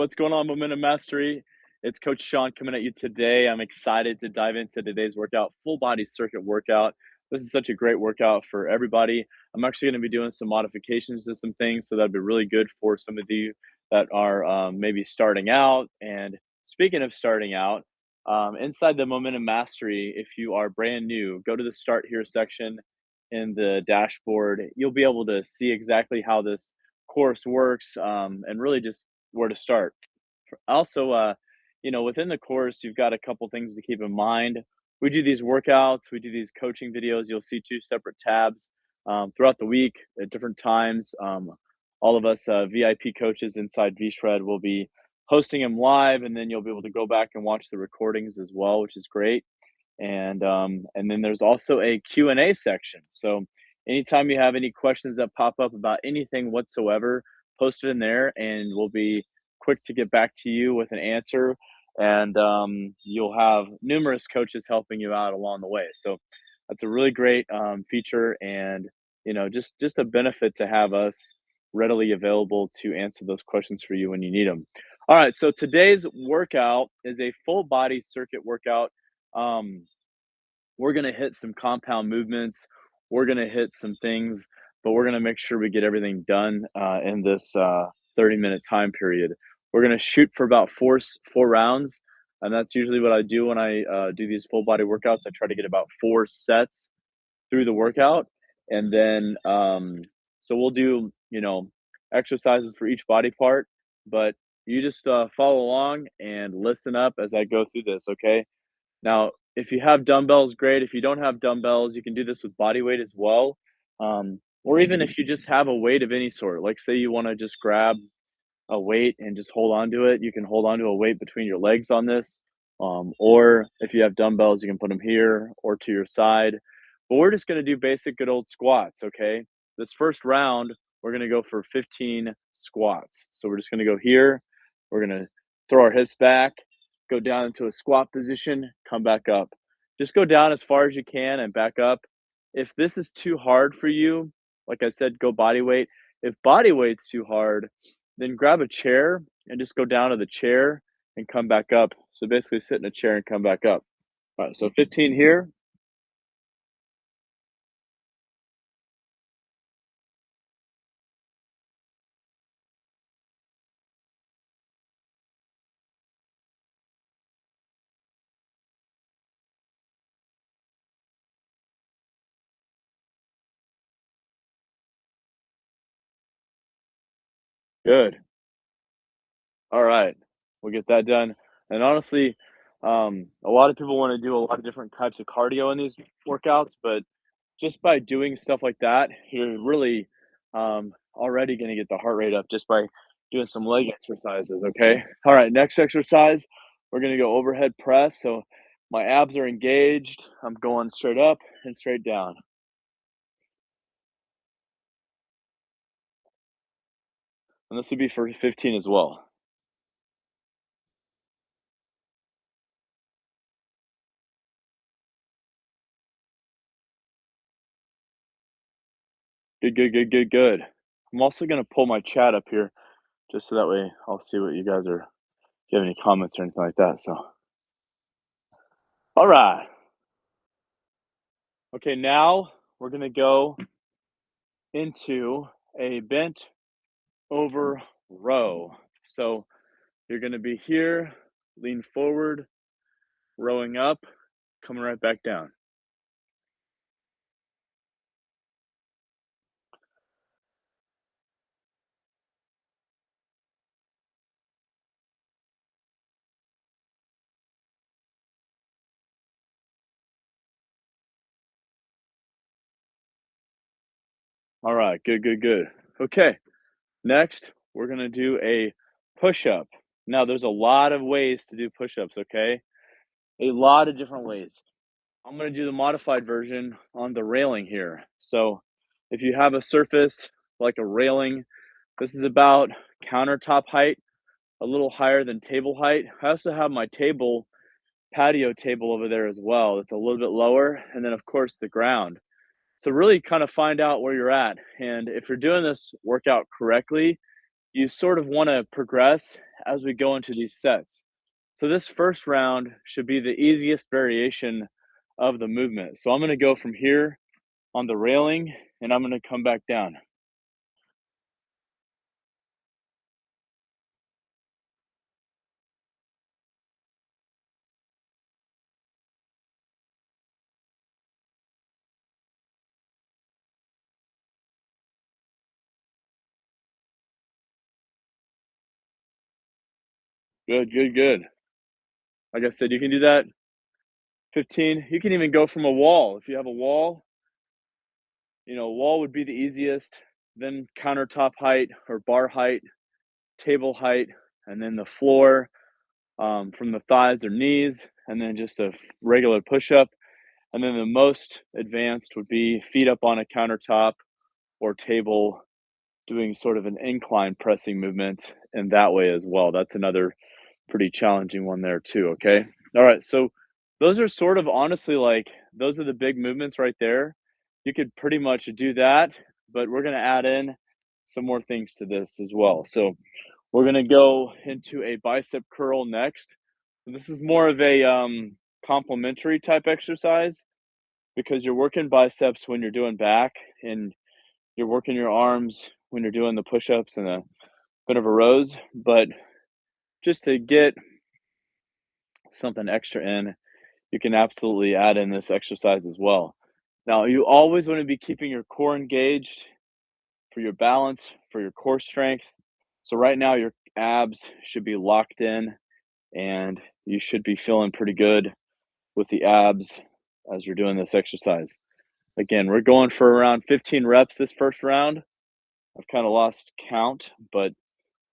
What's going on, Momentum Mastery? It's Coach Sean coming at you today. I'm excited to dive into today's workout, full body circuit workout. This is such a great workout for everybody. I'm actually going to be doing some modifications to some things, so that'd be really good for some of you that are maybe starting out. And speaking of starting out, inside the Momentum Mastery, if you are brand new, go to the Start Here section in the dashboard. You'll be able to see exactly how this course works, and really just where to start. Also, within the course, you've got a couple things to keep in mind. We do these workouts, we do these coaching videos. You'll see two separate tabs throughout the week at different times. All of us VIP coaches inside VShred will be hosting them live, and then you'll be able to go back and watch the recordings as well, which is great. And then there's also a Q&A section. So anytime you have any questions that pop up about anything whatsoever, post it in there, and we'll be quick to get back to you with an answer. And you'll have numerous coaches helping you out along the way. So that's a really great feature, and just a benefit to have us readily available to answer those questions for you when you need them. All right, so today's workout is a full body circuit workout. um, we're going to hit some compound movements. We're going to hit some things, but we're going to make sure we get everything done in this 30-minute time period. We're going to shoot for about four rounds. And that's usually what I do when I do these full body workouts. I try to get about 4 sets through the workout. And then, so we'll do, exercises for each body part, but you just follow along and listen up as I go through this. Okay. Now, if you have dumbbells, great. If you don't have dumbbells, you can do this with body weight as well. Or even if you just have a weight of any sort, like say you want to just grab a weight and just hold on to it, you can hold on to a weight between your legs on this. Or if you have dumbbells, you can put them here or to your side. But we're just going to do basic good old squats, okay? This first round, we're going to go for 15 squats. So we're just going to go here. We're going to throw our hips back, go down into a squat position, come back up. Just go down as far as you can and back up. If this is too hard for you, like I said, go body weight. If body weight's too hard, then grab a chair and just go down to the chair and come back up. So basically sit in a chair and come back up. All right, so 15 here. Good. All right. We'll get that done. And honestly, a lot of people want to do a lot of different types of cardio in these workouts, but just by doing stuff like that, you're really already going to get the heart rate up just by doing some leg exercises. Okay. All right. Next exercise, we're going to go overhead press. So my abs are engaged. I'm going straight up and straight down. And this would be for 15 as well. Good, good, good, good, good. I'm also going to pull my chat up here just so that way I'll see what you guys are, if you have any comments or anything like that. So, all right. Okay, now we're going to go into a bent over row. So you're going to be here, lean forward, rowing up, coming right back down. All right, good, good, good. Okay, next we're going to do a push up. Now, there's a lot of ways to do push ups, okay? A lot of different ways. I'm going to do the modified version on the railing here. So if you have a surface like a railing, this is about countertop height, a little higher than table height. I also have my patio table over there as well. It's a little bit lower. And then, of course, the ground. So really kind of find out where you're at. And if you're doing this workout correctly, you sort of want to progress as we go into these sets. So this first round should be the easiest variation of the movement. So I'm going to go from here on the railing and I'm going to come back down. Good, good, good. Like I said, you can do that 15. You can even go from a wall. If you have a wall, wall would be the easiest, then countertop height or bar height, table height, and then the floor from the thighs or knees, and then just a regular push up. And then the most advanced would be feet up on a countertop or table, doing sort of an incline pressing movement in that way as well. That's another pretty challenging one there too. Okay. All right. So those are sort of honestly like those are the big movements right there. You could pretty much do that, but we're going to add in some more things to this as well. So we're going to go into a bicep curl next. This is more of a complementary type exercise because you're working biceps when you're doing back and you're working your arms when you're doing the push-ups and the bit of a rows, but just to get something extra in, you can absolutely add in this exercise as well. Now, you always want to be keeping your core engaged for your balance, for your core strength. So right now your abs should be locked in and you should be feeling pretty good with the abs as you're doing this exercise. Again, we're going for around 15 reps this first round. I've kind of lost count, but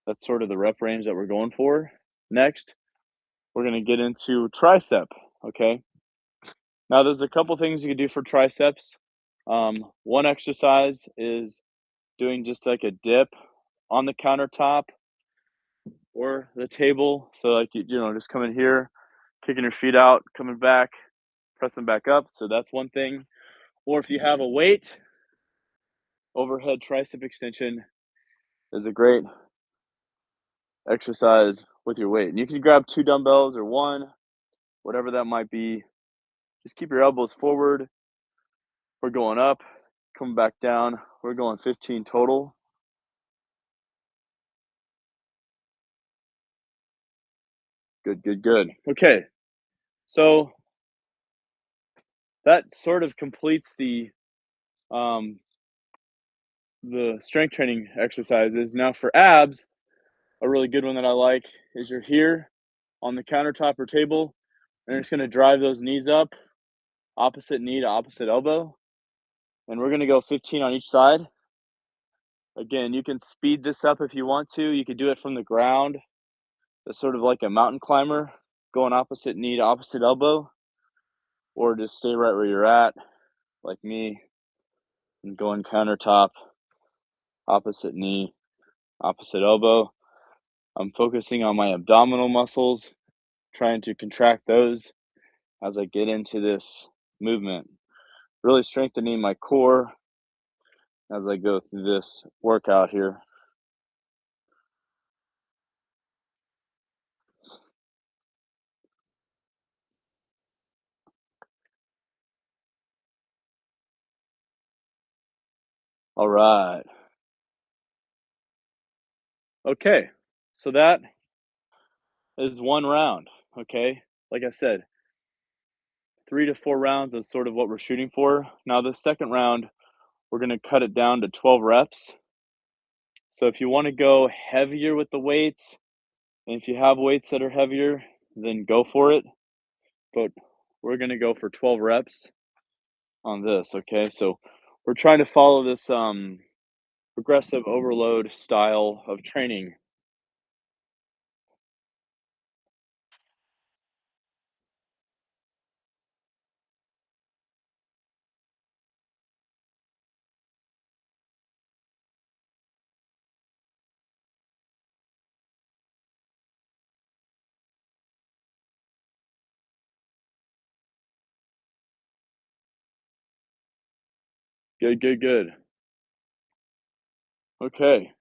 that's sort of the rep range that we're going for. Next, we're going to get into tricep. Okay. Now, there's a couple things you can do for triceps. One exercise is doing just like a dip on the countertop or the table. So, like, just coming here, kicking your feet out, coming back, pressing back up. So, that's one thing. Or if you have a weight, overhead tricep extension is a great exercise with your weight. And you can grab two dumbbells or one, whatever that might be. Just keep your elbows forward. We're going up, coming back down. We're going 15 total. Good, good, good. Okay, so that sort of completes um, the strength training exercises. Now for abs, a really good one that I like is you're here on the countertop or table, and you're just going to drive those knees up, opposite knee to opposite elbow, and we're going to go 15 on each side. Again, you can speed this up if you want to. You could do it from the ground. It's sort of like a mountain climber, going opposite knee to opposite elbow, or just stay right where you're at, like me, and going countertop, opposite knee, opposite elbow. I'm focusing on my abdominal muscles, trying to contract those as I get into this movement. Really strengthening my core as I go through this workout here. All right. Okay. So that is one round. Okay. Like I said, 3 to 4 rounds is sort of what we're shooting for. Now, the second round, we're going to cut it down to 12 reps. So if you want to go heavier with the weights, and if you have weights that are heavier, then go for it. But we're going to go for 12 reps on this. Okay. So we're trying to follow this progressive overload style of training. Good, good, good. Okay.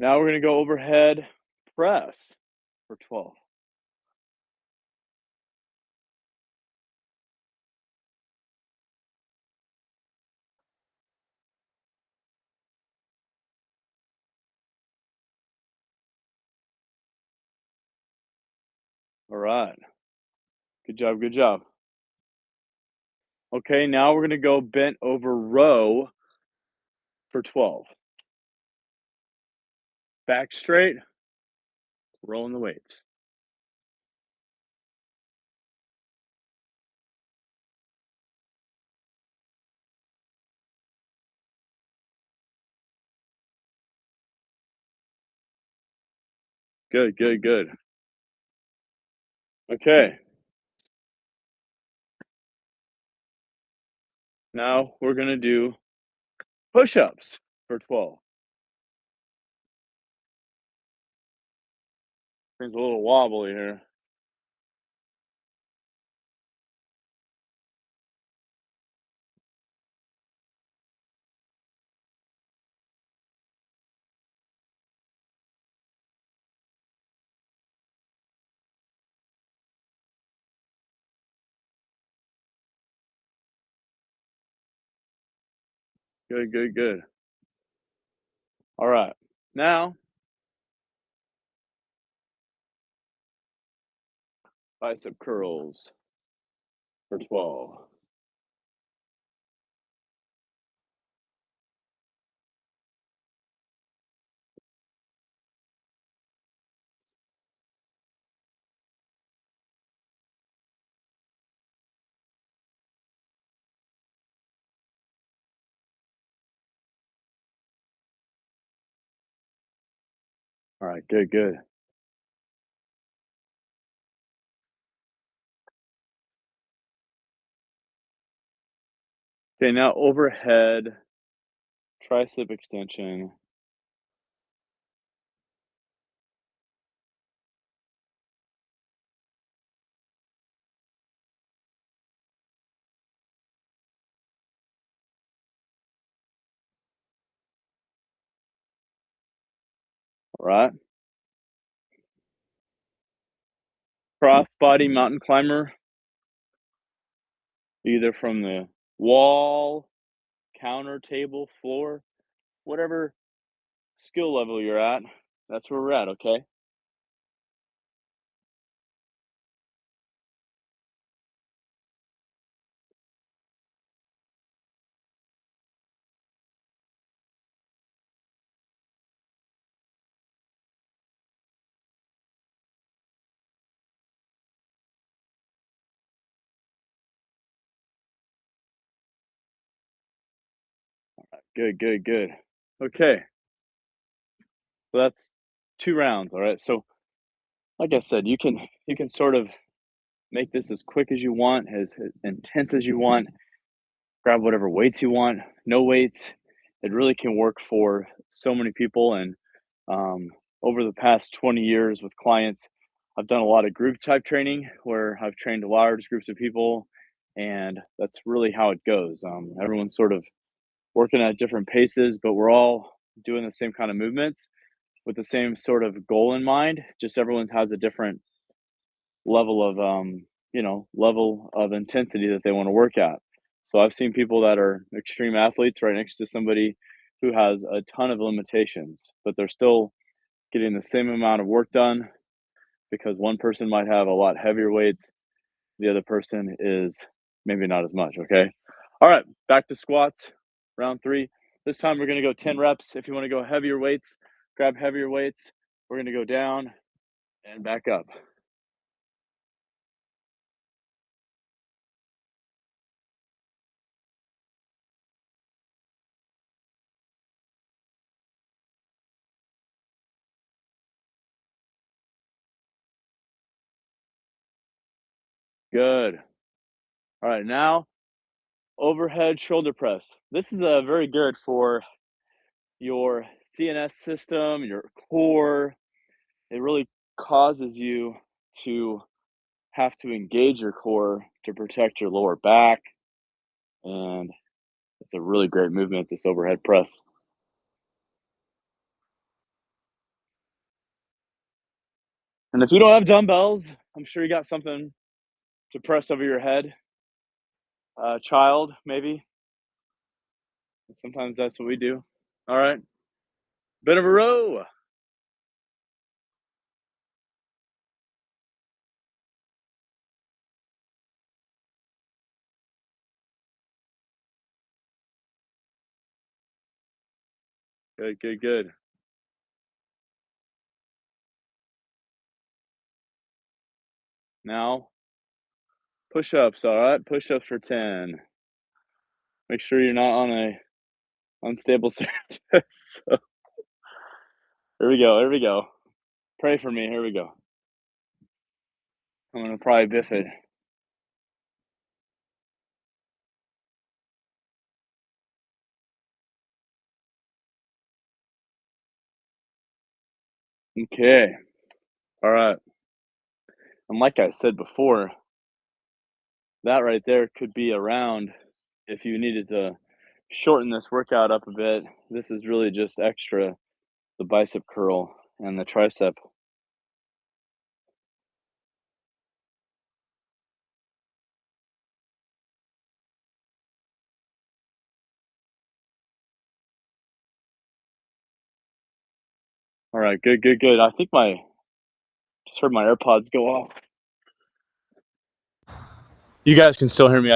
Now we're gonna go overhead press for 12. All right. Good job, good job. Okay, now we're gonna go bent over row for 12. Back straight, rolling the weights. Good, good, good. Okay, now we're gonna do push-ups for 12. Things a little wobbly here. Good, good, good. All right. Now, bicep curls for 12. All right, good, good. Okay, now overhead tricep extension. All right. Cross body mountain climber, either from the wall, counter, table, floor, whatever skill level you're at. That's where we're at, okay? Good, good, good. Okay, so that's 2 rounds, all right? So, like I said, you can sort of make this as quick as you want, as intense as you want, grab whatever weights you want, no weights. It really can work for so many people, and, um, over the past 20 years with clients, I've done a lot of group type training where I've trained large groups of people, and that's really how it goes. Everyone's sort of working at different paces, but we're all doing the same kind of movements with the same sort of goal in mind. Just everyone has a different level of level of intensity that they want to work at. So I've seen people that are extreme athletes right next to somebody who has a ton of limitations, but they're still getting the same amount of work done because one person might have a lot heavier weights, the other person is maybe not as much, okay? All right, back to squats, round 3. This time we're gonna go 10 reps. If you wanna go heavier weights, grab heavier weights. We're gonna go down and back up. Good. All right, now overhead shoulder press. This is very good for your CNS system, your core. It really causes you to have to engage your core to protect your lower back, and it's a really great movement, this overhead press. And if you don't have dumbbells, I'm sure you got something to press over your head. Child, maybe. Sometimes that's what we do. All right. Bit of a row. Good, good, good. Now, push ups. All right. Push ups for 10. Make sure you're not on a unstable surface. So, here we go. Here we go. Pray for me. Here we go. I'm going to probably biff it. Okay. All right. And like I said before, that right there could be around if you needed to shorten this workout up a bit. This is really just extra the bicep curl and the tricep. All right, good, good, good. I think my just heard my AirPods go off. You guys can still hear me.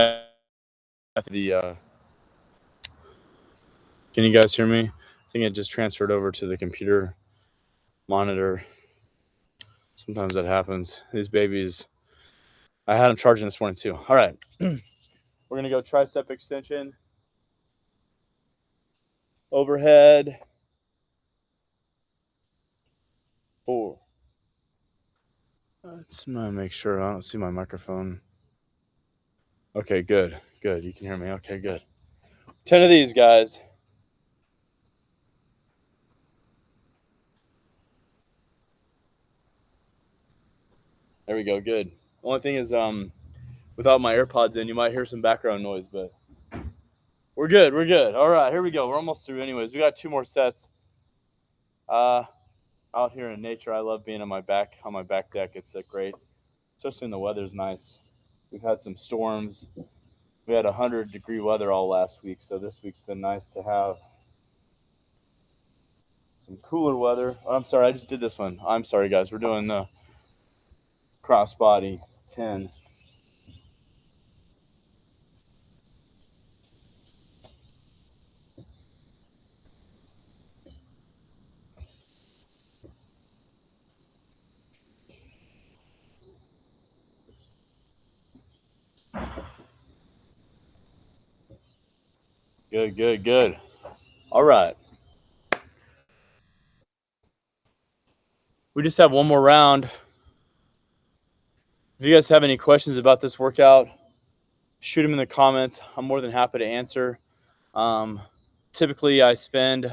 Can you guys hear me? I think it just transferred over to the computer monitor. Sometimes that happens. These babies, I had them charging this morning too. All right, we're gonna go tricep extension, overhead, 4. Let's make sure I don't see my microphone. Okay, good, good. You can hear me. Okay, good. 10 of these, guys. There we go. Good. Only thing is, without my AirPods in, you might hear some background noise, but we're good. We're good. All right, here we go. We're almost through. Anyways, we got 2 more sets. Out here in nature, I love being on my back deck. It's great, especially when the weather's nice. We've had some storms. We had 100-degree weather all last week, so this week's been nice to have some cooler weather. Oh, I'm sorry, I just did this one. I'm sorry, guys. We're doing the crossbody 10. Good, good, good. All right. We just have one more round. If you guys have any questions about this workout, shoot them in the comments. I'm more than happy to answer. Um, Typically, I spend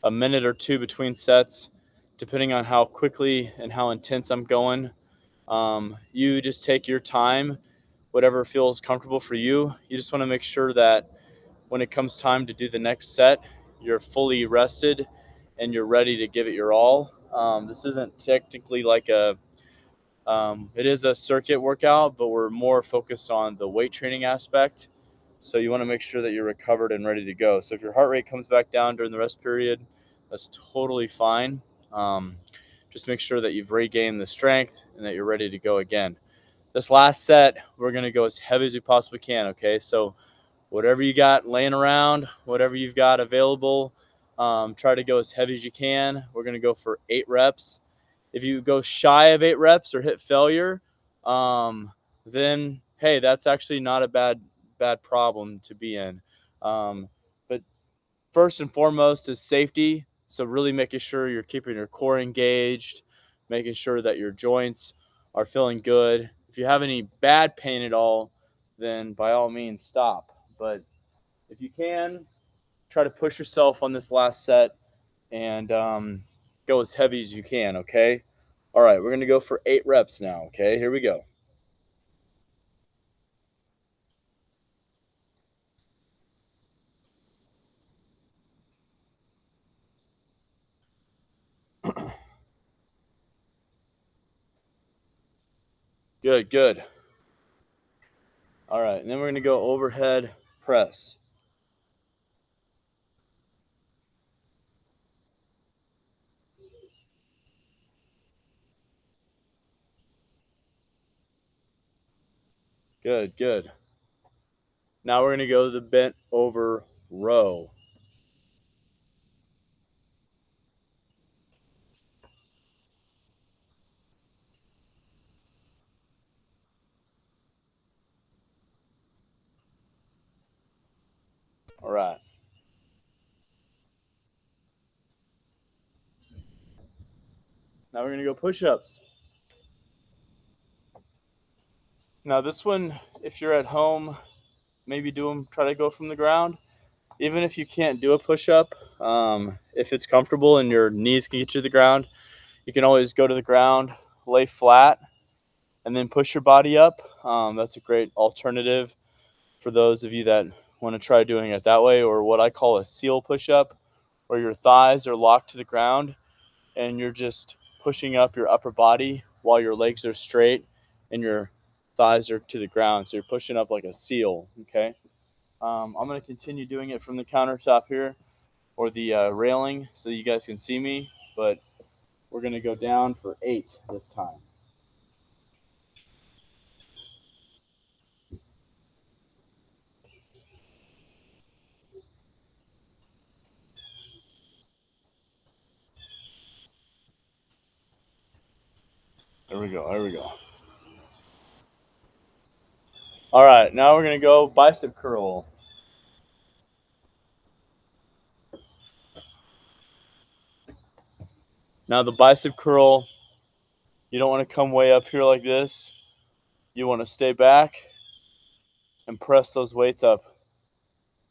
a minute or 2 between sets, depending on how quickly and how intense I'm going. You just take your time, whatever feels comfortable for you. You just want to make sure that when it comes time to do the next set, you're fully rested and you're ready to give it your all. This isn't technically like it is a circuit workout, but we're more focused on the weight training aspect. So you want to make sure that you're recovered and ready to go. So if your heart rate comes back down during the rest period, that's totally fine. Um, just make sure that you've regained the strength and that you're ready to go again. This last set, we're going to go as heavy as we possibly can, okay? So whatever you got laying around, whatever you've got available, try to go as heavy as you can. We're going to go for 8 reps. If you go shy of 8 reps or hit failure, then hey, that's actually not a bad problem to be in. But first and foremost is safety. So really making sure you're keeping your core engaged, making sure that your joints are feeling good. If you have any bad pain at all, then by all means stop. But if you can, try to push yourself on this last set and go as heavy as you can, okay? All right, we're going to go for 8 reps now, okay? Here we go. Good, good. All right, and then we're going to go overhead press. Good, good. Now we're going to go to the bent over row. All right. Now we're going to go push-ups. Now this one, if you're at home, maybe do them, try to go from the ground. Even if you can't do a push-up, if it's comfortable and your knees can get you to the ground, you can always go to the ground, lay flat, and then push your body up. That's a great alternative for those of you that want to try doing it that way, or what I call a seal push-up, where your thighs are locked to the ground and you're just pushing up your upper body while your legs are straight and your thighs are to the ground. So you're pushing up like a seal, okay? I'm going to continue doing it from the countertop here, or the railing, so you guys can see me, but we're going to go down for 8 this time. There we go. There we go. All right, now we're going to go bicep curl. Now the bicep curl, you don't want to come way up here like this. You want to stay back and press those weights up,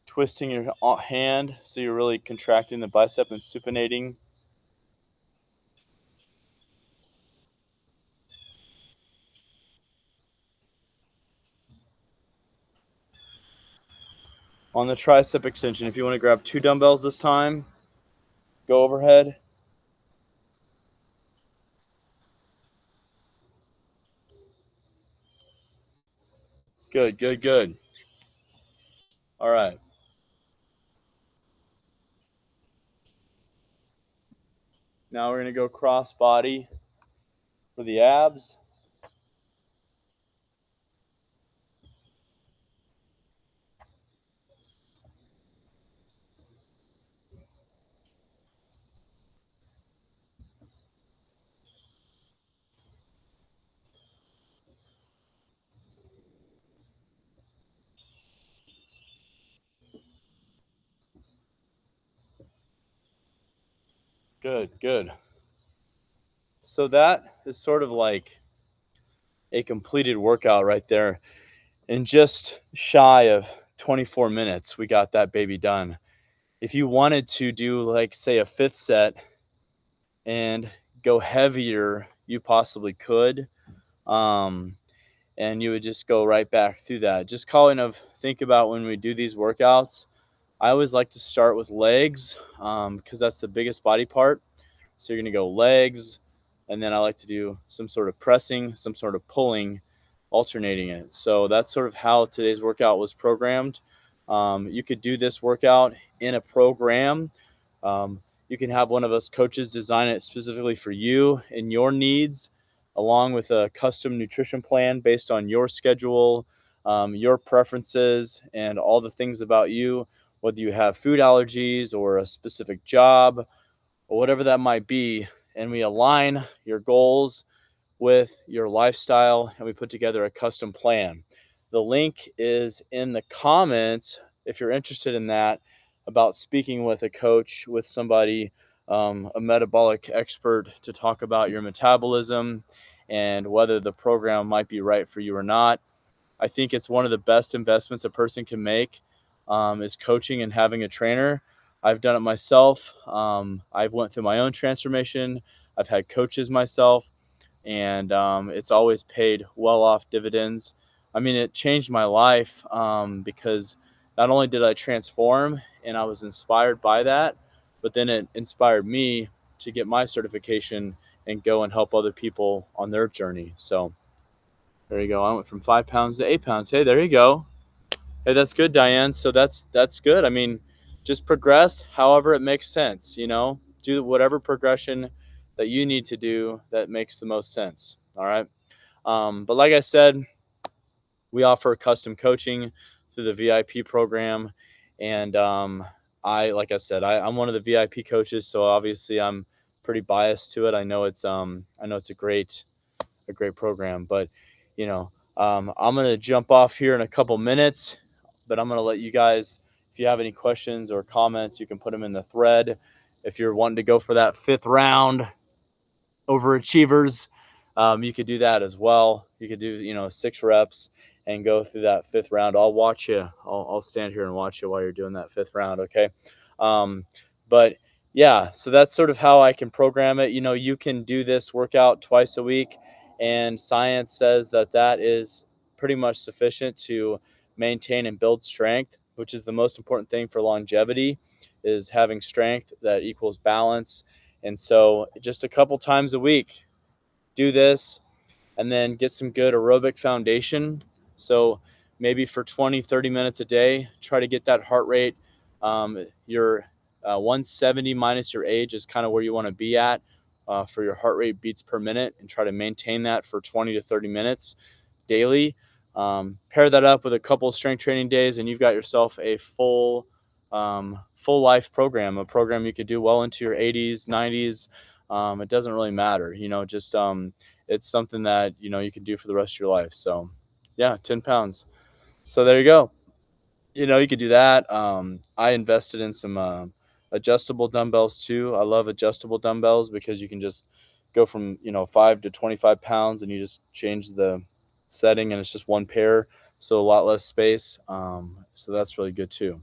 twisting your hand so you're really contracting the bicep and supinating. On the tricep extension, if you want to grab 2 dumbbells this time, go overhead. Good, good, good. All right. Now we're going to go cross body for the abs. Good, good. So that is sort of like a completed workout right there. In just shy of 24 minutes, we got that baby done. If you wanted to do, like, say, a 5th set and go heavier, you possibly could. Um, and you would just go right back through that. Just kind of think about when we do these workouts. I always like to start with legs, because that's the biggest body part. So you're going to go legs, and then I like to do some sort of pressing, some sort of pulling, alternating it. So that's sort of how today's workout was programmed. You could do this workout in a program. You can have one of us coaches design it specifically for you and your needs, along with a custom nutrition plan based on your schedule, your preferences, and all the things about you, whether you have food allergies or a specific job or whatever that might be. And we align your goals with your lifestyle and we put together a custom plan. The link is in the comments if you're interested in that, about speaking with a coach, with somebody, a metabolic expert, to talk about your metabolism and whether the program might be right for you or not. I think it's one of the best investments a person can make, is coaching and having a trainer. I've done it myself. I've went through my own transformation. I've had coaches myself, and it's always paid well off dividends. I mean, it changed my life, because not only did I transform and I was inspired by that, but then it inspired me to get my certification and go and help other people on their journey. So There you go. I went from 5 pounds to 8 pounds. Hey, there you go. Hey, that's good, Diane. So that's good. I mean, just progress however it makes sense. Do whatever progression that you need to do that makes the most sense. All right. But like I said, we offer custom coaching through the VIP program, and like I said, I'm one of the VIP coaches, so obviously I'm pretty biased to it. I know it's a great program, but I'm gonna jump off here in a couple minutes, but I'm gonna let you guys. If you have any questions or comments, you can put them in the thread. If you're wanting to go for that fifth round, overachievers, you could do that as well. You could do 6 reps and go through that fifth round. I'll watch you. I'll stand here and watch you while you're doing that fifth round. Okay. But yeah, so that's sort of how I can program it. You can do this workout twice a week, and science says that that is pretty much sufficient to maintain and build strength, which is the most important thing for longevity, is having strength that equals balance. And so just a couple times a week, do this, and then get some good aerobic foundation. So maybe for 20, 30 minutes a day, try to get that heart rate. Your 170 minus your age is kind of where you want to be at for your heart rate beats per minute, and try to maintain that for 20 to 30 minutes daily. Pair that up with a couple of strength training days, and you've got yourself a full life program, a program you could do well into your 80s, 90s. It doesn't really matter, just it's something that you can do for the rest of your life. So yeah, 10 pounds. So there you go. You could do that. I invested in some adjustable dumbbells too. I love adjustable dumbbells because you can just go from 5 to 25 pounds, and you just change the setting, and it's just one pair, so a lot less space. So that's really good too.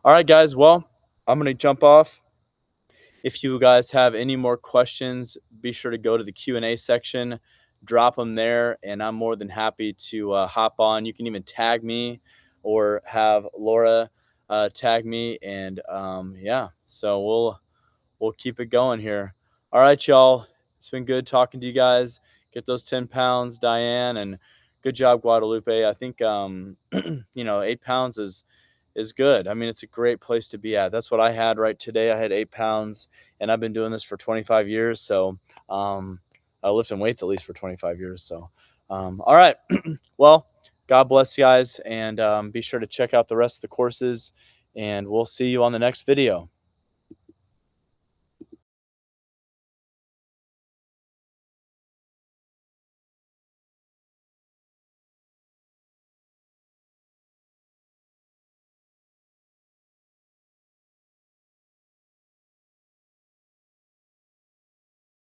All right, guys. Well, I'm gonna jump off. If you guys have any more questions, be sure to go to the Q&A section, drop them there, and I'm more than happy to hop on. You can even tag me or have Laura tag me, and yeah, so we'll keep it going here. All right, y'all. It's been good talking to you guys. Get those 10 pounds, Diane, and good job, Guadalupe. I think 8 pounds is good. I mean, it's a great place to be at. That's what I had right today. I had 8 pounds, and I've been doing this for 25 years. So, lifting weights at least for 25 years. So, all right. Well, God bless you guys, and be sure to check out the rest of the courses, and we'll see you on the next video.